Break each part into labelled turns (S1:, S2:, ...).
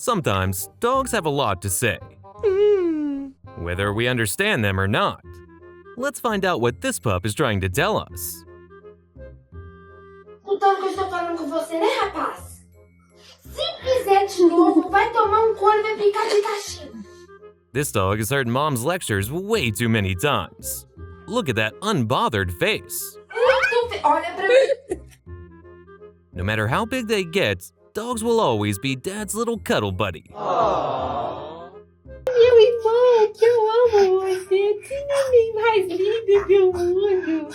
S1: Sometimes, dogs have a lot to say, whether we understand them or not. Let's find out what this pup is trying to tell us.
S2: Então que eu estou falando com você, né, rapaz? Se fizer de novo, vai tomar couro e vai ficar de castigo.
S1: This dog has heard Mom's lectures way too many times. Look at that unbothered face.
S2: Olha pra mim.
S1: No matter how big they get, dogs will always be Dad's little cuddle buddy.
S3: Meu irmão, que eu amo você, que neném mais lindo do mundo.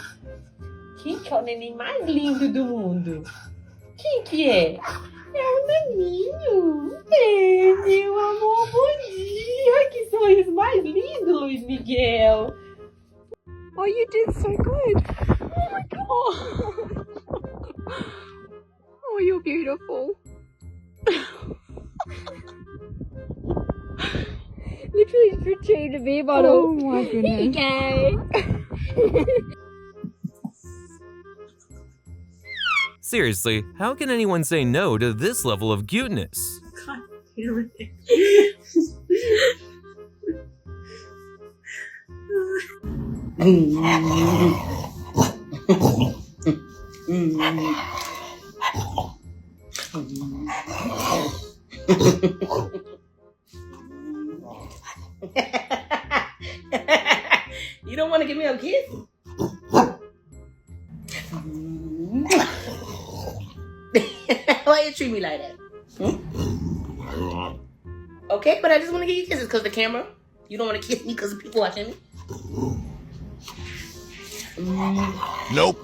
S3: Quem que é o neném mais lindo do mundo? Quem que é? É o naninho. É, meu amor, bom dia. Ai, que sorriso mais lindo, Luiz Miguel. Oh, you did so good. Oh my God. Oh, you're beautiful. Literally just changed a baby bottle. Oh my goodness. Here you go.
S1: Seriously, how can anyone say no to this level of cuteness?
S4: God damn it. You don't want to give me a kiss? Why you treat me like that? Okay, but I just want to give you kisses because the camera. You don't want to kiss me because of people watching me?
S1: Nope.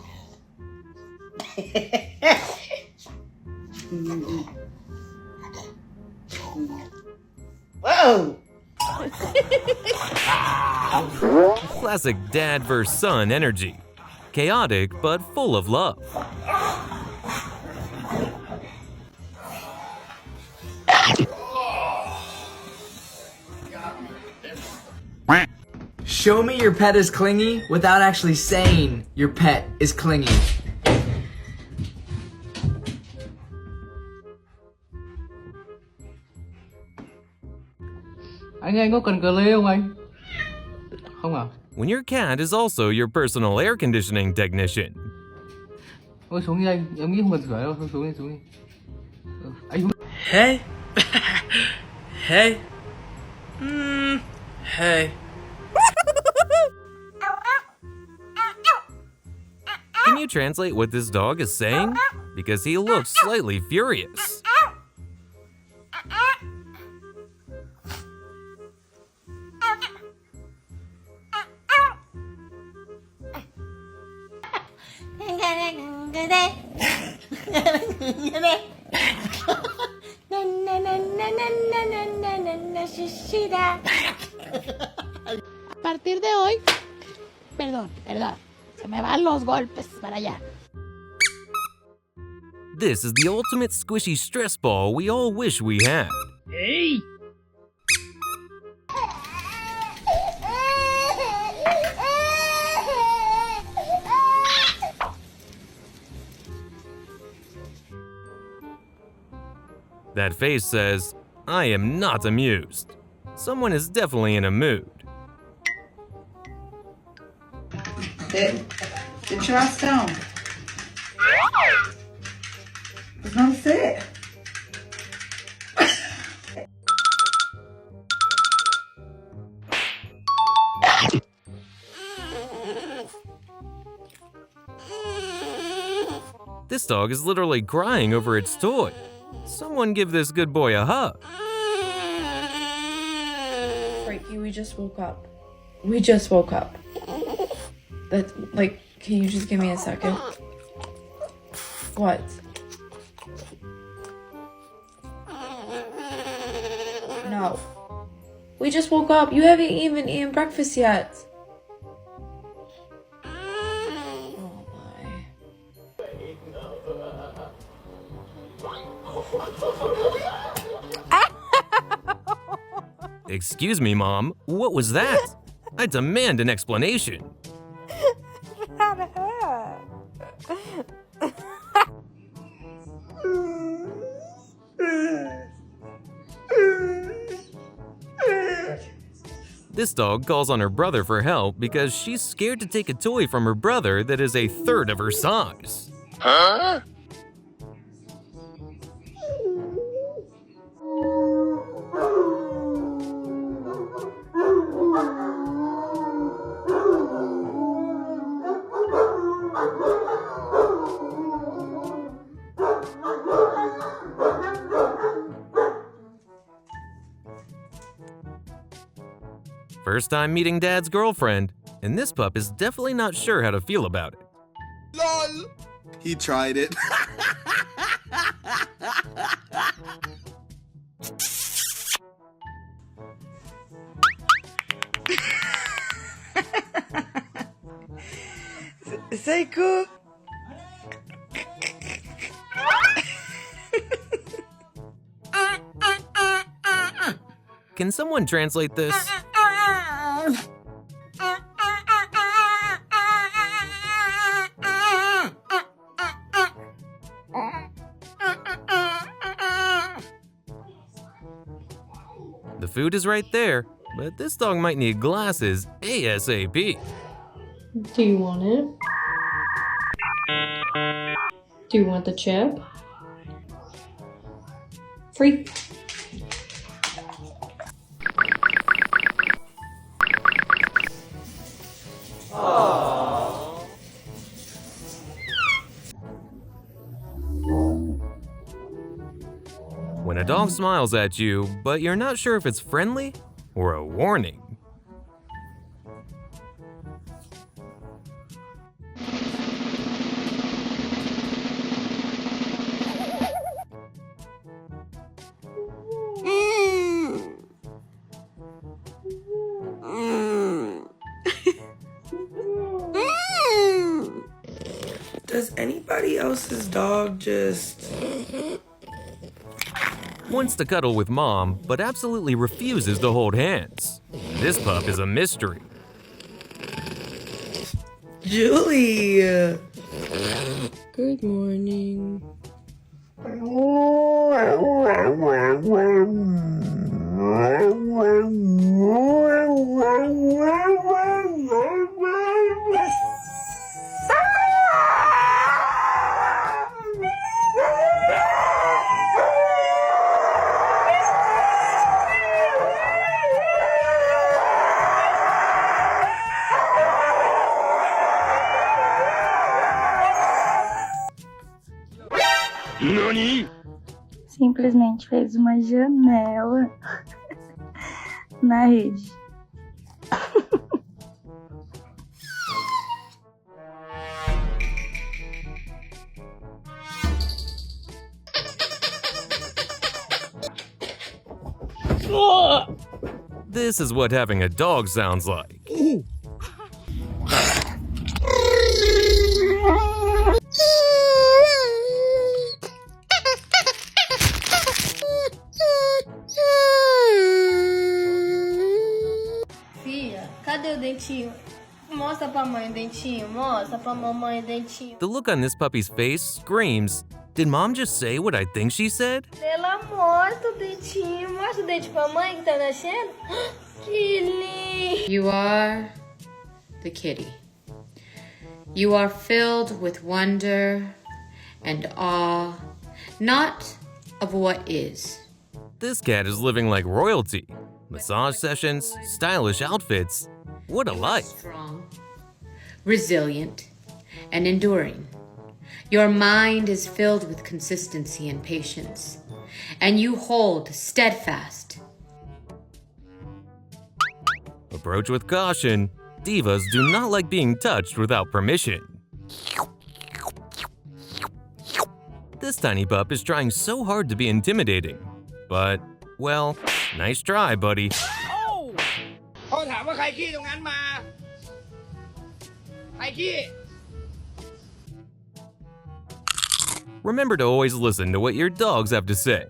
S4: Whoa!
S1: Classic dad versus son energy. Chaotic, but full of love.
S5: Show me your pet is clingy without actually saying your pet is clingy.
S6: Anh có cần cờ lê không anh? Không à?
S1: When your cat is also your personal air conditioning technician.
S6: Ôi xuống đi anh, em nghĩ không cần sửa đâu, thôi xuống đi. Anh xuống.
S5: Hey. Hey. Hey.
S1: Can you translate what this dog is saying? Because he looks slightly furious.
S3: A partir de hoy, perdón, se me van los golpes para allá.
S1: This is the ultimate squishy stress ball we all wish we had.
S6: Hey!
S1: That face says, I am not amused. Someone is definitely in a mood.
S7: Sit your ass down. Don't sit.
S1: This dog is literally crying over its toy. Someone give this good boy a hug.
S8: Frankie, we just woke up. We just woke up. That's like, can you just give me a second? What? No. We just woke up. You haven't even eaten breakfast yet. Oh my.
S1: Excuse me, Mom. What was that? I demand an explanation. This dog calls on her brother for help because she's scared to take a toy from her brother that is a third of her size.
S9: Huh?
S1: First time meeting Dad's girlfriend, and this pup is definitely not sure how to feel about it.
S9: LOL! He tried it.
S7: Seiko.
S1: Can someone translate this? The food is right there, but this dog might need glasses ASAP.
S8: Do you want it? Do you want the chip? Free.
S1: When a dog smiles at you, but you're not sure if it's friendly or a warning.
S10: Does anybody else's dog just...
S1: Wants to cuddle with mom, but absolutely refuses to hold hands. This pup is a mystery.
S10: Julie!
S8: Good morning.
S9: NANI?
S11: Simplesmente fez uma janela na rede.
S1: This is what having a dog sounds like.
S2: Fia, cadê o dentinho? Mostra pra mãe o dentinho, mostra pra mamãe o dentinho.
S1: The look on this puppy's face screams, did mom just say what I think she said?
S2: Ela mostra o dentinho, mostra o dente pra mãe que tá nascendo. Que lindo!
S3: You are the kitty. You are filled with wonder and awe, not of what is.
S1: This cat is living like royalty. Massage sessions, stylish outfits. What a life.
S3: Strong, resilient, and enduring. Your mind is filled with consistency and patience, and you hold steadfast.
S1: Approach with caution. Divas do not like being touched without permission. This tiny pup is trying so hard to be intimidating. But, well, nice try, buddy. Remember to always listen to what your dogs have to say.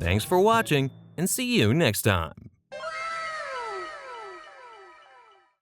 S1: Thanks for watching, and see you next time.